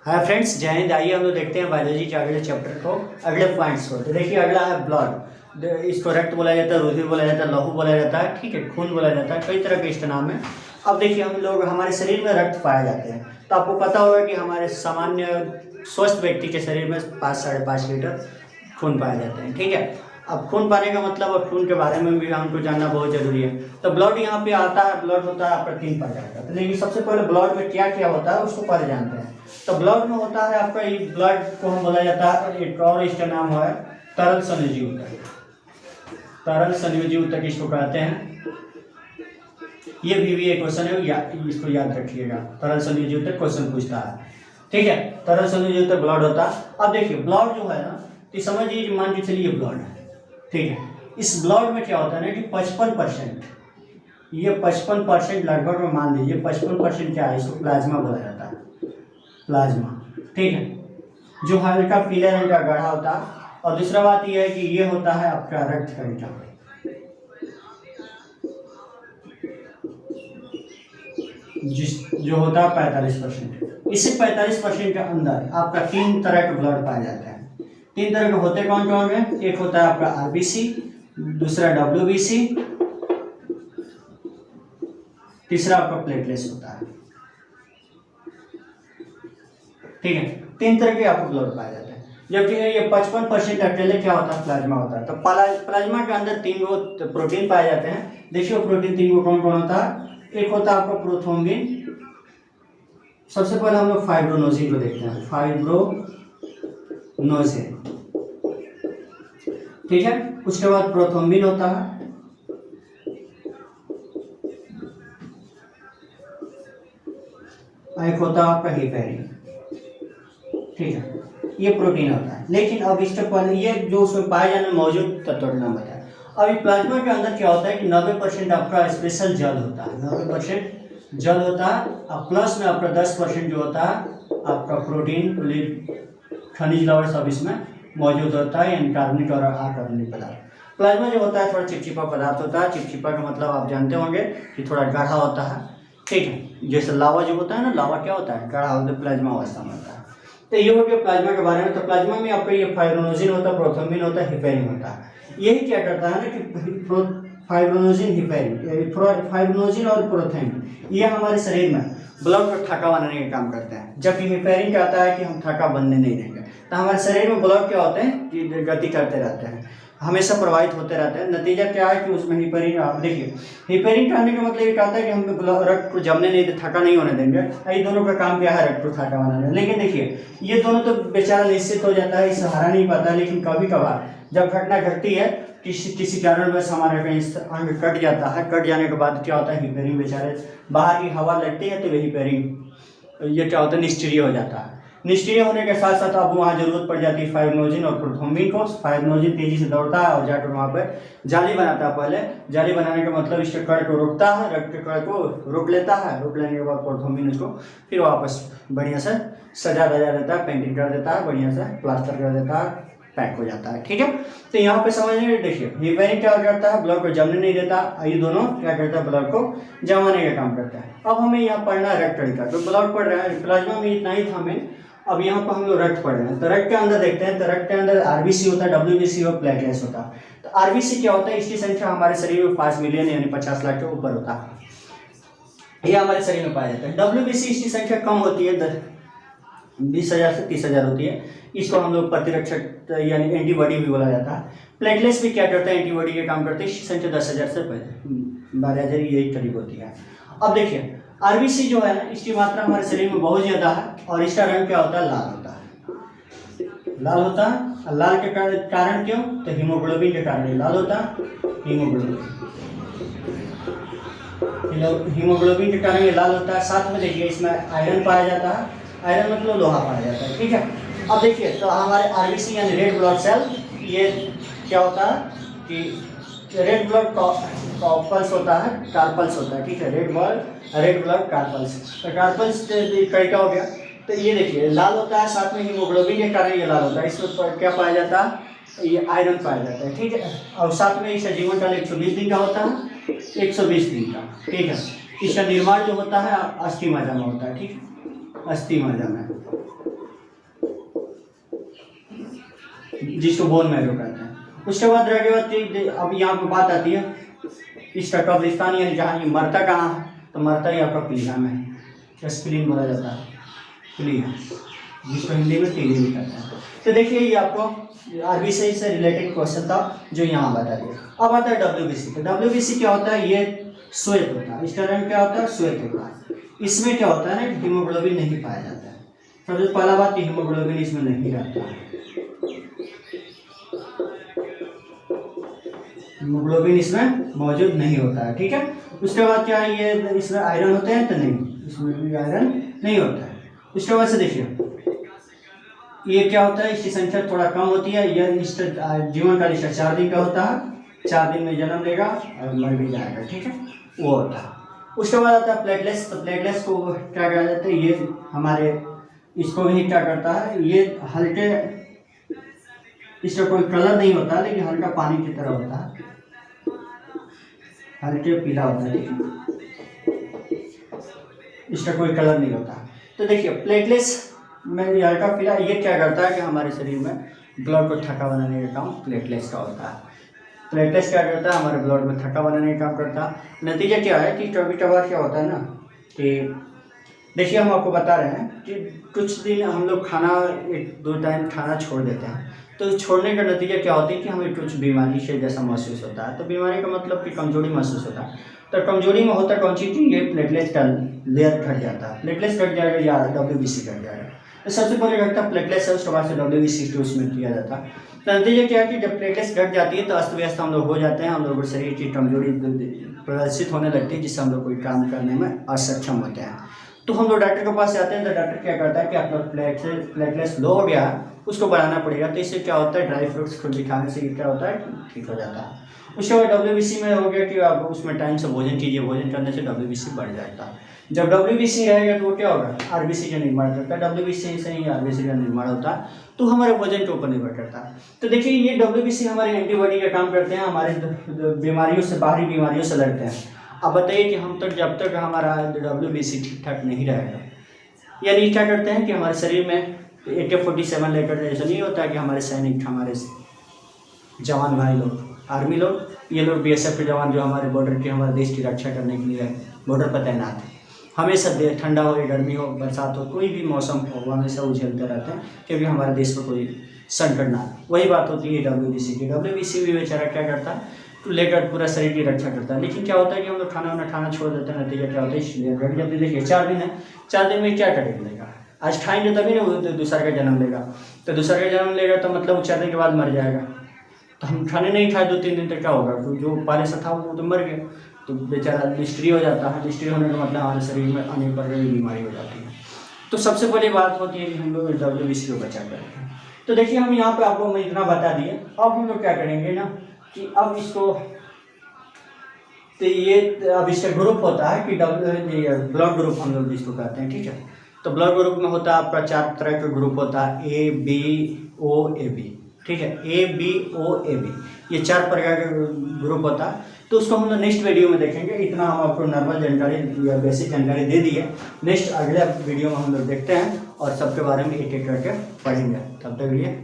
Hi friends, जय हिंद। आइए हम लोग देखते हैं बायोलॉजी के अगले चैप्टर को, अगले पॉइंट्स को। तो देखिए अगला है ब्लड। इसको रक्त बोला जाता है, रुधिर बोला जाता है, लहू बोला जाता है, ठीक है, खून बोला जाता है, कई तरह के इसके नाम है। अब देखिए हम लोग हमारे शरीर में रक्त पाए जाते हैं, तो आपको पता होगा कि हमारे सामान्य स्वस्थ व्यक्ति के शरीर में 5-5.5 लीटर खून पाए जाते हैं, ठीक है। अब खून पाने का मतलब और खून के बारे में भी हमको जानना बहुत जरूरी है। तो ब्लड यहाँ पे आता है, ब्लड होता है आपका 3 प्रकार का। तो लेकिन सबसे पहले ब्लड में क्या क्या होता है उसको पहले जानते हैं। तो ब्लड में होता है आपका, ये ब्लड को हम बोला जाता है, एक और इसका नाम है तरल संयोजी ऊतक। तरल संयोजी ऊतक इसको कहते हैं। ये भी एक क्वेश्चन है, इसको याद रखिएगा। तरल संयोजी ऊतक क्वेश्चन पूछता है, ठीक है। तरल संयोजी ऊतक ब्लड होता है। अब देखिए ब्लड जो है ना, तो समझिए, मान के चलिए ब्लड है, ठीक है। इस ब्लड में क्या होता है ना कि 55%, ये 55% लगभग में मान लीजिए 55% क्या है, इसको प्लाज्मा बोला जाता है, प्लाज्मा, ठीक है, जो हल्का पीले रंग का गाढ़ा होता है। और दूसरा बात यह है कि ये होता है आपका रक्त कणिका, जो होता है 45%। इसी 45% के अंदर आपका 3 तरह के ब्लड पाए जाते हैं। 3 तरह के होते कौन कौन है? एक होता है आपका आरबीसी, दूसरा डब्ल्यूबीसी, तीसरा आपका प्लेटलेट्स होता है, ठीक है। 3 तरह के आपको ब्लड पाए जाते हैं। जबकि ये 55% अकेले क्या होता है, प्लाज्मा होता है। तो प्लाज्मा के अंदर 3 गो प्रोटीन पाए जाते हैं। देखिए प्रोटीन 3 गो कौन कौन होता है? एक होता है आपका प्रोथ्रोम्बिन। सबसे पहले हम लोग फाइब्रोनोजिन को देखते हैं, फाइब्रोनोजिन, ठीक है। उसके बाद प्रोथ्रोम्बिन होता है, एक होता है आपका हिपेरिन, ठीक है। ये प्रोटीन होता है। लेकिन अब इसके पहले ये जो उसमें पाए जाने मौजूद तत्व का नाम बताया। अब प्लाज्मा के अंदर क्या होता है कि 90% आपका स्पेशल जल होता है, 90% जल होता है। और प्लस में आपका 10% जो होता है आपका प्रोटीन, खनिज लवण सब इसमें मौजूद होता है, यानी कार्बनिक और अकार्बनिक पदार्थ। प्लाज्मा जो होता है थोड़ा चिपचिपा पदार्थ होता है। चिपचिपा का मतलब आप जानते होंगे कि थोड़ा गाढ़ा होता है, ठीक है। जैसे लावा जो होता है ना, लावा क्या होता है, गाढ़ा होता है, प्लाज्मा अवस्था में होता है। तो ये हो गया प्लाज्मा के बारे में। तो प्लाज्मा में आपका ये फाइब्रोनोजिन होता है, प्रोथ्रोम्बिन होता है, हिपेरिन होता है। यही क्या करता है ना कि फाइब्रोनोजिन, हिपेरिन, फाइब्रोनोजिन और प्रोथ्रोम्बिन ये हमारे शरीर में ब्लड को ठाका बनाने का काम करते हैं। जबकि हिपेरिन कहता है कि हम ठाका बनने नहीं देंगे। तो हमारे शरीर में ब्लड क्या होते हैं कि गति करते रहते हैं, हमेशा प्रवाहित होते रहते हैं। नतीजा क्या है कि उसमें हिपेरिन, आप देखिए हिपेरिन कहने का मतलब ये कहता है कि हम रक्त को जमने नहीं, थका नहीं होने देंगे। ये दोनों का काम क्या है, रक्त को थका बनाना। लेकिन देखिए ये दोनों तो बेचारा निश्चित हो जाता है, इसे हरा नहीं पाता। लेकिन कभी कभार जब घटना घटती है, किसी कारणवश हमारे कहीं अंग कट जाता है, कट जाने के बाद क्या होता है, हिपेरिन बेचारे बाहर की हवा लगती है तो वही हिपेरिन ये क्या होता है, निष्क्रिय हो जाता है। निष्क्रिय होने के साथ साथ अब वहाँ जरूरत पड़ जाती है फाइब्रोनोजिन और प्रोथ्रोम्बिन को। फाइब्रोनोजिन तेजी से दौड़ता है और जाकर वहाँ पे जाली बनाता है। पहले जाली बनाने का मतलब इसके कण को रोकता है, रक्त के कण को रोक लेता है। रोक लेने के बाद प्रोथ्रोम्बिन उसको फिर वापस बढ़िया से सजा धजा देता है, पेंटिंग कर देता है, बढ़िया से प्लास्टर कर देता है, पैक हो जाता है, ठीक है। तो यहाँ पे समझिए, देखिए हिपेरिन क्या करता है, ब्लड को जमने नहीं देता। ये दोनों क्या करता है, ब्लड को जमाने का काम करता है। अब हमें यहाँ पढ़ना है रक्त कणिका। तो ब्लड पढ़ रहा है, प्लाज्मा में इतना ही था हमें। अब यहाँ पर हम लोग रक्त पढ़ रहे हैं। तो रक्त के अंदर देखते हैं। तो रक्त के अंदर आरबीसी होता है, डब्ल्यूबीसी और प्लेटलेट्स होता है। तो आरबीसी क्या होता है, इसकी संख्या हमारे शरीर में 5 मिलियन यानी 50 लाख के ऊपर होता है, ये हमारे शरीर में पाया जाता है। डब्ल्यूबीसी इसकी संख्या कम होती है, 20,000 से 30,000 होती है। इसको हम लोग प्रतिरक्षक यानी एंटीबॉडी भी बोला जाता है। प्लेटलेट्स भी क्या करता है, एंटीबॉडी के काम करते हैं। इसकी संख्या 10,000 से 12,000 यही करीब होती है। अब देखिए आरबीसी जो है ना, इसकी मात्रा हमारे शरीर में बहुत ज्यादा है। और इसका रंग क्या होता है, लाल होता है, लाल होता है। लाल के कारण क्यों, तो हीमोग्लोबिन के कारण लाल होता है। हीमोग्लोबिन के कारण ये लाल होता है। साथ में देखिए इसमें आयरन पाया जाता है। आयरन मतलब लोहा पाया जाता है, ठीक है। अब देखिए तो हमारे आरबीसी यानी रेड ब्लड सेल, ये क्या होता है कि रेड ब्लड कार्पल्स होता है, कार्पल्स होता है, ठीक है। Red blood carpals. तो कार्पल्स कणिका हो गया। तो ये देखिए लाल होता है, साथ में हीमोग्लोबिन के कारण ये लाल होता है। इसमें क्या पाया जाता है, ये आयरन पाया जाता है, ठीक है। और साथ में इसका जीवन काल 120 दिन का होता है, 120 दिन का, ठीक है। इसका निर्माण जो होता है अस्थि मज्जा में होता है, ठीक है, अस्थि मज्जा में। जिसको बोन मैरो कहते हैं। उसके बाद रेडियोएक्टिव, अब यहाँ पे बात आती है इस कब्रिस्तान यानी जहाँ ये मरता कहाँ है, तो मरता ही आपका प्लीहा में है, या स्प्लीन बोला जाता है, प्लीहा, जिसको हिंदी में टीली भी कहते हैं। तो देखिए ये आपको आरबीसी से रिलेटेड क्वेश्चन था जो यहाँ बता दिया। अब आता है डब्ल्यूबीसी। तो डब्ल्यूबीसी क्या होता है, ये श्वेत होता है, इसका रंग क्या होता है, श्वेत होता है। इसमें क्या होता है ना, हीमोग्लोबिन नहीं पाया जाता है। सबसे पहला बात, हीमोग्लोबिन इसमें नहीं रहता है, हीमोग्लोबिन इसमें मौजूद नहीं होता है, ठीक है। उसके बाद क्या है, ये इसमें आयरन होते हैं तो नहीं, इसमें भी आयरन नहीं होता है। उसके बाद से देखिए ये क्या होता है, इसकी संख्या थोड़ा कम होती है। यह जीवन काल इसका 4 दिन का होता है, 4 दिन में जन्म लेगा और मर भी जाएगा, ठीक है, वो होता है। उसके बाद आता है प्लेटलेट्स। तो प्लेटलेट्स को क्या कहा जाता है, ये हमारे इसको भी क्या करता है, ये हल्के, इसका कोई कलर नहीं होता लेकिन हल्का पानी की तरह होता है, हल्के पीला होता है, ठीक है, इसका कोई कलर नहीं होता। तो देखिए प्लेटलेट्स में ये हल्का पीला, ये क्या करता है कि हमारे शरीर में ब्लड को थक्का बनाने का काम प्लेटलेट्स का होता है। प्लेटलेट्स क्या करता है, हमारे ब्लड में थक्का बनाने का काम करता है। नतीजा क्या है कि कभी कभार क्या होता है ना कि देखिए हम आपको बता रहे हैं कि कुछ दिन हम लोग खाना 1-2 टाइम खाना छोड़ देते हैं, तो छोड़ने का नतीजा क्या होता है कि हमें कुछ बीमारी से जैसा महसूस होता है। तो बीमारी का मतलब कि कमजोरी महसूस होता है। तो कमजोरी में होता कौन सी चीज़, ये प्लेटलेट्स का लेयर घट जाता है, प्लेटलेट्स घट जाएगा या डब्ल्यूबीसी घट जाएगा। तो सबसे पहले घटता प्लेटलेट्स है, उसके बाद से डब्ल्यूबीसी उसमें किया जाता है। तो नतीजा क्या है कि जब प्लेटलेट्स घट जाती है तो अस्त व्यस्त हम लोग हो जाते हैं, हम लोग शरीर की कमजोरी प्रदर्शित होने लगती है, जिससे हम लोग कोई काम करने में असक्षम होते हैं। तो हम लोग डॉक्टर के पास जाते हैं, तो डॉक्टर क्या करता है कि आपका प्लेटलेट्स लो हो गया है, उसको बढ़ाना पड़ेगा। तो इससे क्या होता है, ड्राई फ्रूट्स खुद दिखाने से क्या होता है, ठीक हो जाता है। उसके बाद डब्ल्यूबीसी में हो गया कि आप उसमें टाइम से भोजन कीजिए, भोजन करने से डब्ल्यूबीसी बढ़ जाता है। जब डब्ल्यूबीसी रहेगा तो वो क्या होगा, आरबीसी का निर्माण करता है, डब्ल्यूबीसी से ही आरबीसी का निर्माण होता है, तो हमारे वजन के ऊपर निर्भर करता है। तो देखिए ये डब्ल्यूबीसी हमारे एंटीबॉडी का काम करते हैं, हमारे बीमारियों से, बाहरी बीमारियों से लड़ते हैं। अब बताइए कि हम तक जब तक हमारा डब्ल्यूबीसी ठीक ठाक नहीं रहेगा, यानी क्या करते हैं कि हमारे शरीर में AK-47 लेकर ऐसा नहीं होता है कि हमारे सैनिक, हमारे जवान भाई लोग, आर्मी लोग, ये लोग BSF के जवान जो हमारे बॉर्डर के, हमारे देश की रक्षा करने के लिए बॉर्डर पर तैनात है, हमेशा ठंडा हो या गर्मी हो, बरसात हो, कोई भी मौसम हो, हमेशा वो झेलते रहते हैं क्योंकि हमारे देश पर कोई संकट ना। वही बात होती है डब्ल्यूबीसी की। डब्ल्यूबीसी भी बेचारा क्या करता है, तो लेकर पूरा शरीर की रक्षा करता है। लेकिन क्या होता है कि हम लोग खाना छोड़ देते हैं, नतीजा क्या होता है, इसलिए जब देखिए 4 दिन है, 4 दिन में क्या करेगा, आज खाएंगे तभी ना वो दूसरा का जन्म लेगा, तो दूसरा का जन्म लेगा तो मतलब 4 दिन के बाद मर जाएगा। तो हम खाने नहीं खाए 2-3 दिन तक क्या होगा, तो जो पहले से था वो तो मर गया, तो बेचारा निष्क्रिय हो जाता है। निष्क्रिय होने का मतलब हमारे शरीर में अनेक प्रकार की बीमारी हो जाती है। तो सबसे बड़ी बात होती है कि हम लोग डब्ल्यूबीसी को बचा करें। तो देखिए हम यहाँ पे आपको मैं इतना बता दिए, अब हम लोग क्या करेंगे ना कि अब इसको, तो ये अब इसका ग्रुप होता है कि ब्लड ग्रुप हम लोग जिसको कहते हैं, ठीक है। तो ब्लड ग्रुप में होता है आपका 4 तरह का ग्रुप होता है, ABOAB, ठीक है, ABOAB, ये 4 प्रकार का ग्रुप होता है। तो उसको हम लोग नेक्स्ट वीडियो में देखेंगे। इतना हम आपको नॉर्मल जानकारी या बेसिक जानकारी दे दी है। नेक्स्ट अगले वीडियो में हम लोग देखते हैं और सबके बारे में एक एक करके पढ़ेंगे। तब तक लिए